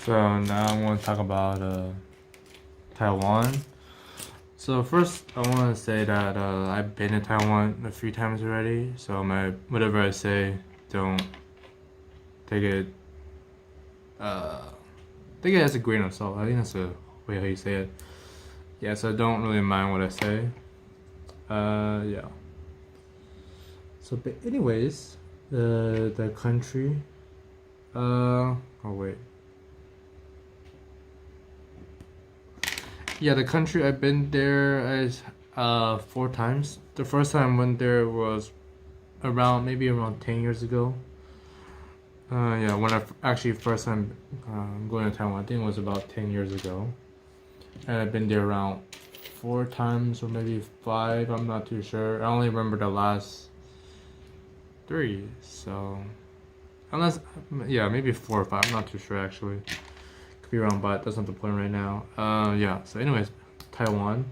So now I'm going to talk about Taiwan. So first, I want to say that I've been to Taiwan a few times already. So whatever I say, don't take it uh, take it as a grain of salt. I think that's the way how you say it. Yeah. So don't really mind what I say. Yeah. So, but anyways, the country. Oh wait. Yeah, the country I've been there as 4 times. The first time I went there was maybe around 10 years ago. Yeah, when actually first time going to Taiwan, I think it was about 10 years ago, and I've been there around 4 times or maybe 5. I'm not too sure. I only remember the last 3. So maybe 4 or 5. I'm not too sure actually. Be wrong, but that's not the point right now. Yeah. So, anyways, Taiwan.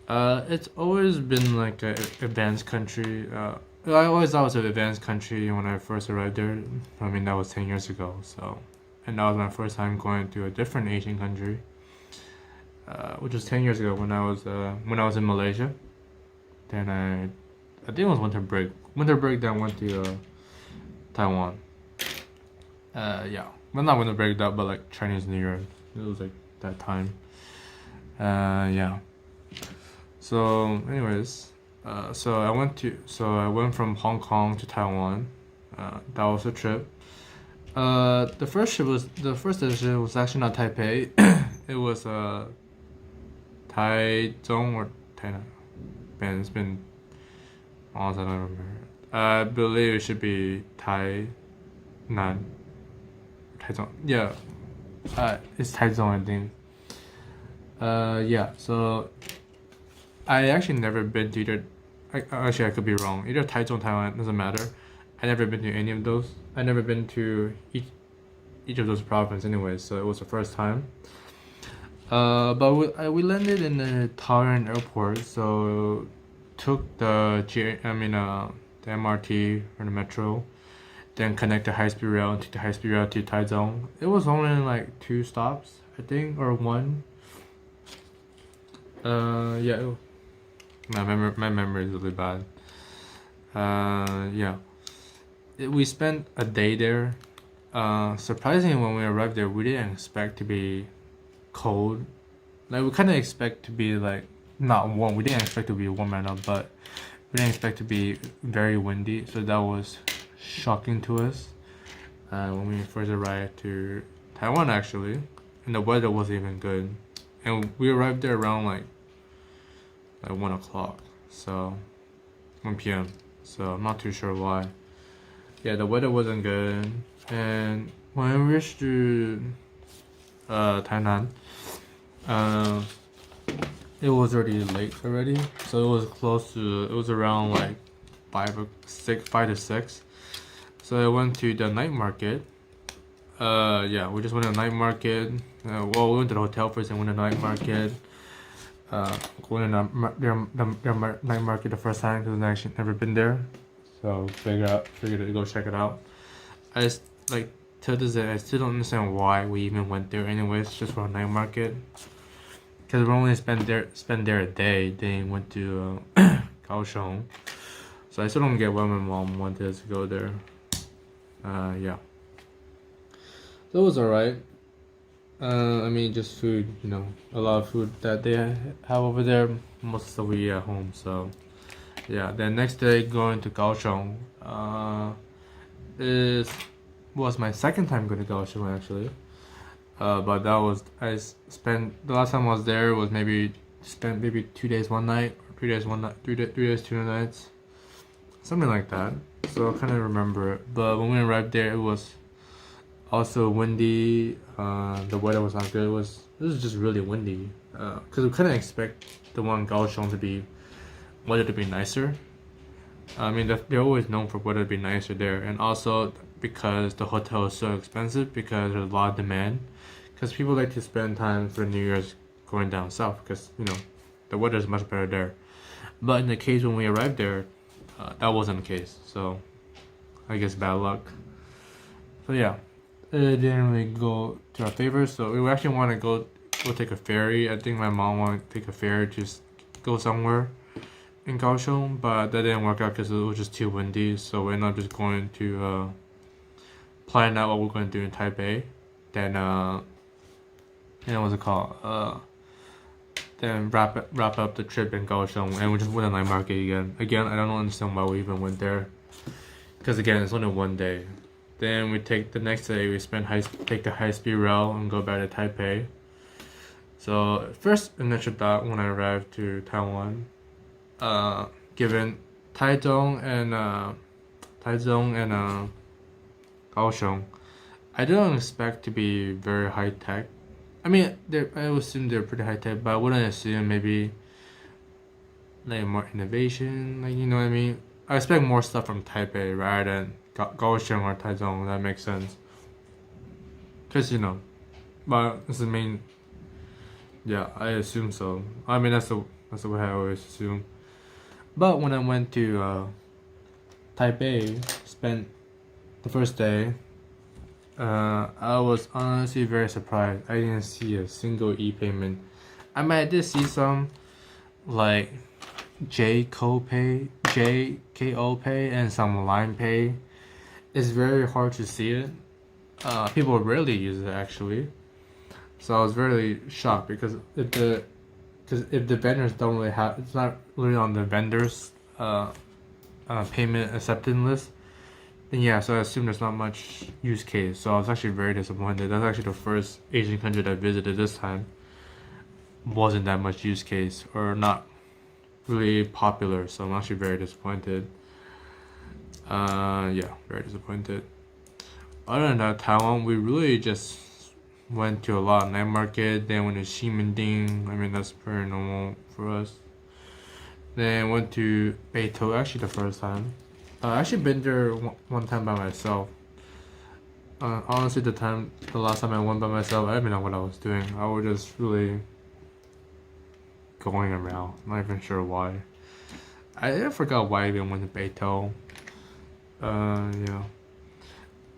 It's always been like an advanced country. I always thought it was an advanced country when I first arrived there. I mean, that was 10 years ago. So, and that was my first time going to a different Asian country, which was 10 years ago when I was in Malaysia. Then I think it was winter break. Winter break. Then I went to Taiwan. Yeah. Well, not winter break that, but like Chinese New Year. It was like that time. Yeah. So, anyways, so I went from Hong Kong to Taiwan. That was a trip. The first destination was actually not Taipei. It was Taichung or Tainan. Man, it's been almost I don't remember. I believe it should be Tainan. Taichung. Yeah. It's Taichung, I think. Yeah. So I actually never been to either. Actually, I could be wrong. Either Taichung, Taiwan, doesn't matter. I never been to any of those. I never been to each of those provinces, anyways. So it was the first time. But we landed in the Taiwan airport. So took the MRT or the metro. Then connect the high-speed rail and take the high-speed rail to Taichung. It was only like 2 stops, I think, or 1. Yeah. My memory is really bad. Yeah. We spent a day there. Surprisingly, when we arrived there, we didn't expect to be cold. Like, we kind of expect to be like not warm. We didn't expect to be warm enough, but we didn't expect to be very windy. So that was shocking to us when we first arrived to Taiwan, actually, and the weather wasn't even good. And we arrived there around like 1 o'clock, so 1 p.m. So I'm not too sure why. Yeah, the weather wasn't good, and when we reached to Tainan, it was already late already, so it was around like 5 to 6. So I went to the night market. Yeah, we just went to the night market. We went to the hotel first and went to the night market. Going to their night market the first time because I actually never been there. So figured to go check it out. To this day, I still don't understand why we even went there anyways, just for a night market. Because we only spent there a day, then went to Kaohsiung. So I still don't get why my mom wanted us to go there. Yeah. That was alright. I mean, just food, a lot of food that they have over there. Most of the stuff we eat at home, so yeah. Then next day, going to Kaohsiung. Was my second time going to Kaohsiung, actually. But the last time I was there was spent maybe 2 days, 1 night, or 3 days, 1 night, 3 days, 2 nights. Something like that. So I kind of remember it. But when we arrived there, it was also windy. The weather was not good. It was just really windy. Because we kind of expect the one in Kaohsiung weather to be nicer. I mean, they're always known for weather to be nicer there. And also because the hotel is so expensive because there's a lot of demand. Because people like to spend time for New Year's going down south because, the weather is much better there. But in the case when we arrived there, that wasn't the case. So I guess bad luck. So yeah, it didn't really go to our favor. So we actually want to go take a ferry. I think my mom wanted to take a ferry to just go somewhere in Kaohsiung, but that didn't work out because it was just too windy. So we ended up just going to plan out what we're going to do in Taipei. Then what's it called? Then wrap up the trip in Kaohsiung, and we just went to night market again. Again, I don't understand why we even went there, because again, it's only one day. Then we take the next day. We take the high-speed rail and go back to Taipei. So first initial thought when I arrived to Taiwan, given Taichung and Kaohsiung, I didn't expect to be very high tech. I mean, I would assume they're pretty high tech, but I wouldn't assume maybe like more innovation. Like, you know what I mean? I expect more stuff from Taipei rather than Kaohsiung or Taichung. That makes sense. Cause but it's the main. Yeah, I assume so. I mean, that's the way I always assume. But when I went to Taipei, spent the first day, I was honestly very surprised. I didn't see a single e-payment. I mean, I did see some, like JKO Pay and some Line Pay. It's very hard to see it. People rarely use it actually. So I was very shocked because if the vendors don't really have, it's not really on the vendors payment acceptance list. And yeah, so I assume there's not much use case. So I was actually very disappointed. That's actually the first Asian country that I visited this time. Wasn't that much use case or not really popular. So I'm actually very disappointed. Yeah, very disappointed. Other than that, Taiwan, we really just went to a lot of night market. Then went to Ximending. I mean, that's pretty normal for us. Then went to Beitou actually the first time. I actually been there one time by myself. Honestly, the last time I went by myself, I didn't know what I was doing. I was just really going around. Not even sure why. I forgot why I even went to Beitou. Yeah.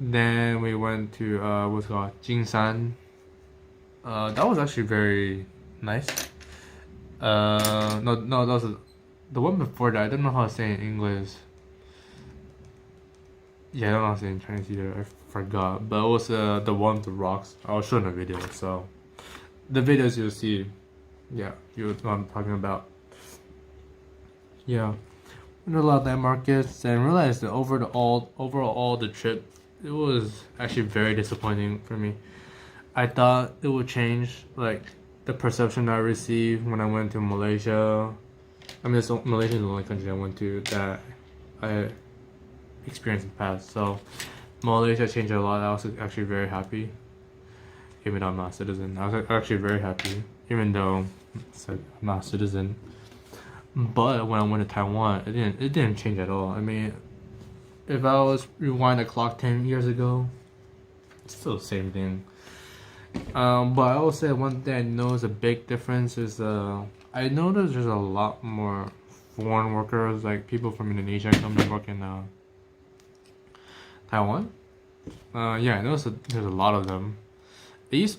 Then we went to what's it called Jingshan. That was actually very nice. No, that was the one before that. I don't know how to say it in English. Yeah, I don't know how to say it in Chinese either. I forgot. But it was the one with the rocks. I'll show in the video. So the videos you'll see. Yeah, you know what I'm talking about. Yeah. Went to a lot of night markets and realized that overall the trip, it was actually very disappointing for me. I thought it would change like the perception I received when I went to Malaysia. I mean, Malaysia is the only country I went to that I experienced in the past. So Malaysia changed a lot. I was actually very happy, even though I'm not a citizen. I was actually very happy, even though I'm not a citizen. But when I went to Taiwan, it didn't change at all. I mean, if I was rewind the clock 10 years ago, it's still the same thing. But I will say one thing I noticed a big difference is I noticed there's a lot more foreign workers, like people from Indonesia come to work in Taiwan. Yeah, I noticed there's a lot of them.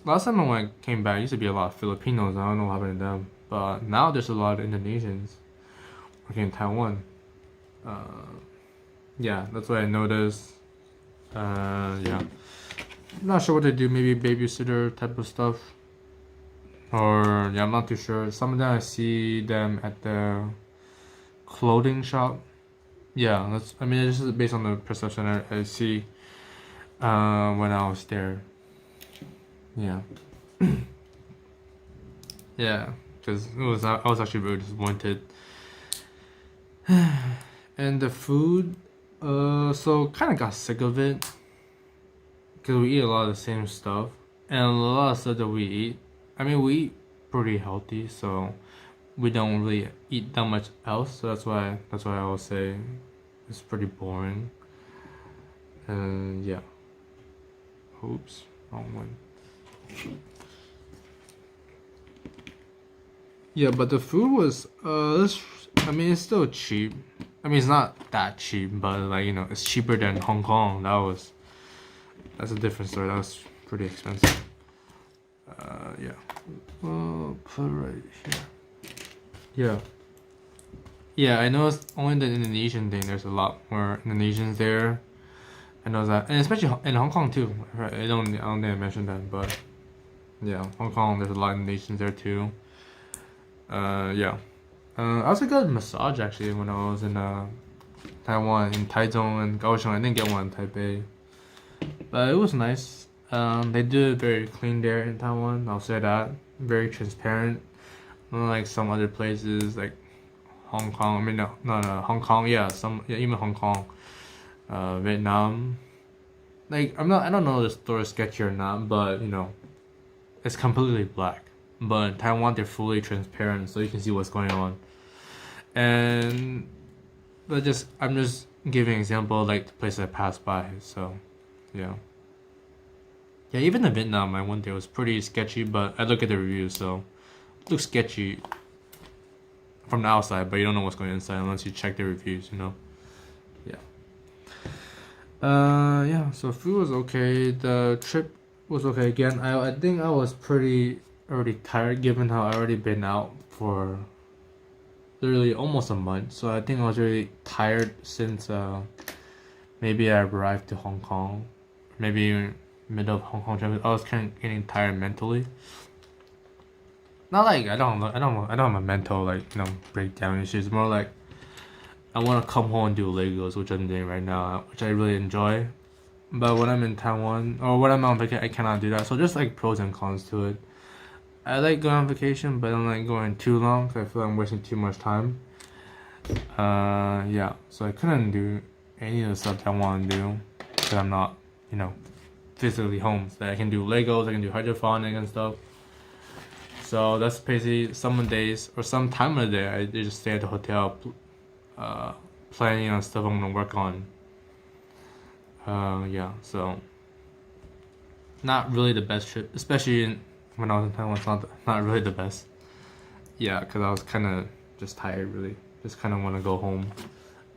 Last time I came back, it used to be a lot of Filipinos. I don't know what happened to them, but now there's a lot of Indonesians working in Taiwan. Yeah, that's what I noticed. Yeah. I'm not sure what they do, maybe babysitter type of stuff. Or, yeah, I'm not too sure. Some of them I see them at the clothing shop. Yeah, I mean, this is based on the perception I see when I was there. Yeah. Yeah, because I was actually very disappointed. And the food, so kind of got sick of it because we eat a lot of the same stuff, and a lot of stuff that we eat, I mean, we eat pretty healthy, so we don't really eat that much else. So that's why I will say it's pretty boring. And yeah. Oops, wrong one. Yeah, but the food was I mean, it's still cheap. I mean, it's not that cheap, but like, it's cheaper than Hong Kong. That was that's a different story. That was pretty expensive. Yeah. Well, put it right here. Yeah. Yeah, I know it's only the Indonesian thing. There's a lot more Indonesians there. I know that, and especially in Hong Kong too. Right? I don't think I mentioned that, but yeah, Hong Kong. There's a lot of Indonesians there too. Yeah. I also got a massage actually when I was in Taiwan, in Taichung and Kaohsiung. I didn't get one in Taipei, but it was nice. They do it very clean there in Taiwan. I'll say that. Very transparent. Unlike some other places like Hong Kong. I mean, no, Hong Kong. Yeah, even Hong Kong, Vietnam. Like I don't know if the store is sketchy or not, but you know, it's completely black. But in Taiwan, they're fully transparent, so you can see what's going on. And I'm just giving an example like the place I passed by. So, yeah. Yeah, even in Vietnam, I went there. It was pretty sketchy, but I look at the reviews, so it looks sketchy from the outside, but you don't know what's going on inside unless you check the reviews, you know? Yeah. Yeah, so food was okay. The trip was okay. Again, I think I was pretty already tired given how I already been out for literally almost a month. So I think I was really tired since maybe I arrived to Hong Kong. Maybe middle of Hong Kong trip. I was kind of getting tired mentally. Not like I don't have a mental like breakdown issues. More like I want to come home and do Legos, which I'm doing right now, which I really enjoy. But when I'm in Taiwan or when I'm on vacation, I cannot do that. So just like pros and cons to it. I like going on vacation, but I don't like going too long because I feel like I'm wasting too much time. Yeah. So I couldn't do any of the stuff I want to do because I'm not, physically home. So I can do Legos, I can do hydroponic and stuff. So that's basically some days or some time of the day I just stay at the hotel, planning on stuff I'm gonna work on. Yeah, so not really the best trip, especially when I was in Taiwan. It's not really the best. Yeah, because I was kind of just tired, really. Just kind of want to go home.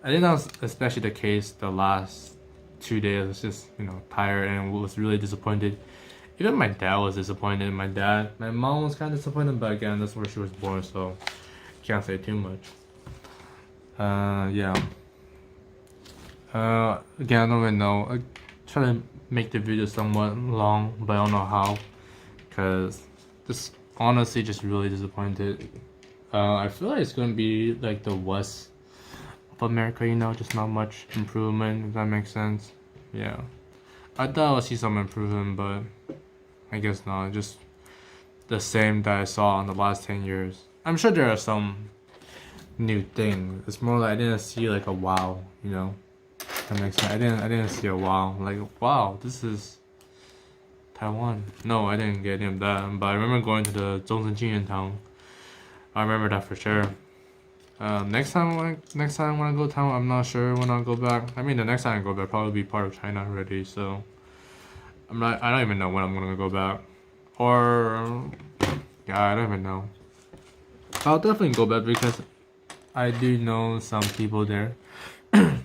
I think that was especially the case the last 2 days. I was just tired and was really disappointed. Even my dad was disappointed. My mom was kind of disappointed, but again, that's where she was born, so can't say too much. Yeah. Again, I don't really know. I try to make the video somewhat long, but I don't know how, cause just honestly just really disappointed. I feel like it's gonna be like the West of America, just not much improvement, if that makes sense. Yeah. I thought I would see some improvement, but I guess not. Just the same that I saw in the last 10 years. I'm sure there are some new things. It's more like I didn't see like a wow, That makes sense. I didn't see a wow. Like, wow, this is Taiwan. No, I didn't get any of that. But I remember going to the Zhongzhen town. I remember that for sure. Next time when I go to Taiwan, I'm not sure when I'll go back. I mean, the next time I go back, probably be part of China already. So I don't even know when I'm gonna go back. Or yeah, I don't even know. I'll definitely go back because I do know some people there. Cause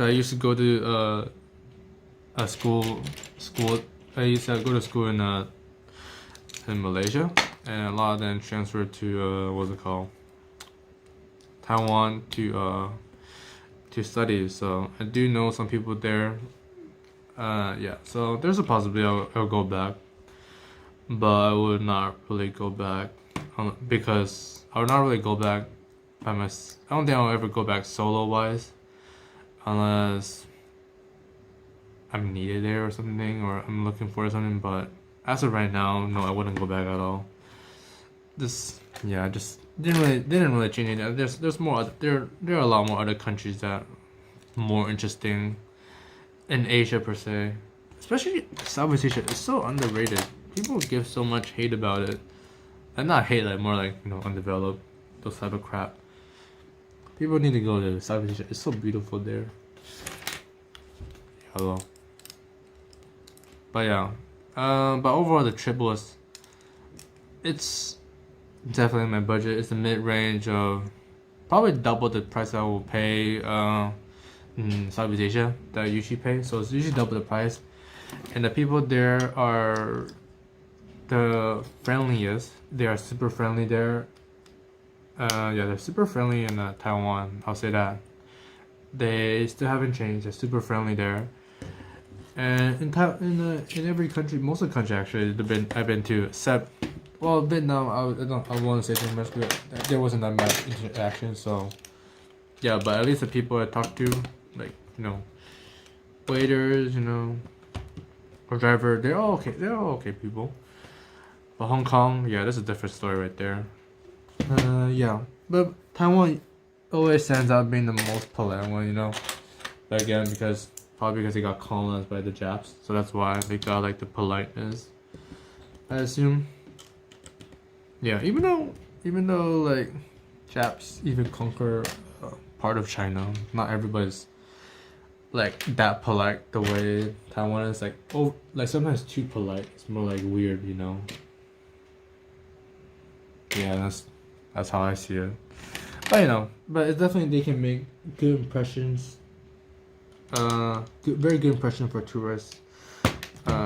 I used to go to a school. I used to go to school in Malaysia, and a lot of them transferred to what's it called? Taiwan to study. So I do know some people there. Yeah. So there's a possibility I'll go back, but I would not really go back because I would not really go back by myself. I don't think I'll ever go back solo wise. Unless I'm needed there or something, or I'm looking for something. But as of right now, no, I wouldn't go back at all. Just didn't really change it. There's more. There are a lot more other countries that are more interesting in Asia per se, especially Southeast Asia. It's so underrated. People give so much hate about it, and not hate, like more like undeveloped, those type of crap. People need to go to Southeast Asia. It's so beautiful there. Hello. But yeah. But overall the trip it's definitely my budget. It's a mid-range of probably double the price I will pay in Southeast Asia that I usually pay. So it's usually double the price, and the people there are the friendliest. They are super friendly there. Yeah, they're super friendly in Taiwan. I'll say that. They still haven't changed. They're super friendly there. And in every country, most of the country actually, I've been to, except Vietnam. I don't want to say too much, but there wasn't that much interaction. So yeah, but at least the people I talked to, like waiters, or driver, they're all okay. They're all okay people. But Hong Kong, yeah, that's a different story right there. Yeah, but Taiwan always stands out being the most polite one. But again, probably because they got colonized by the Japs, so that's why they got like the politeness, I assume. Yeah, even though like Japs even conquer part of China, not everybody's like that polite the way Taiwan is. Like sometimes too polite. It's more like weird. Yeah, that's how I see it. But it's definitely they can make good impressions. Very good impression for tourists.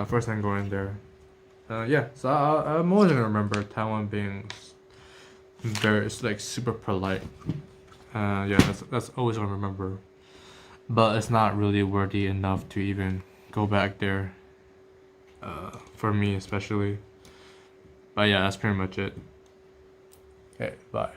First time going there. Yeah, so I'm always gonna remember Taiwan being very like super polite. Yeah, that's always gonna remember. But it's not really worthy enough to even go back there. For me especially. But yeah, that's pretty much it. Okay, bye.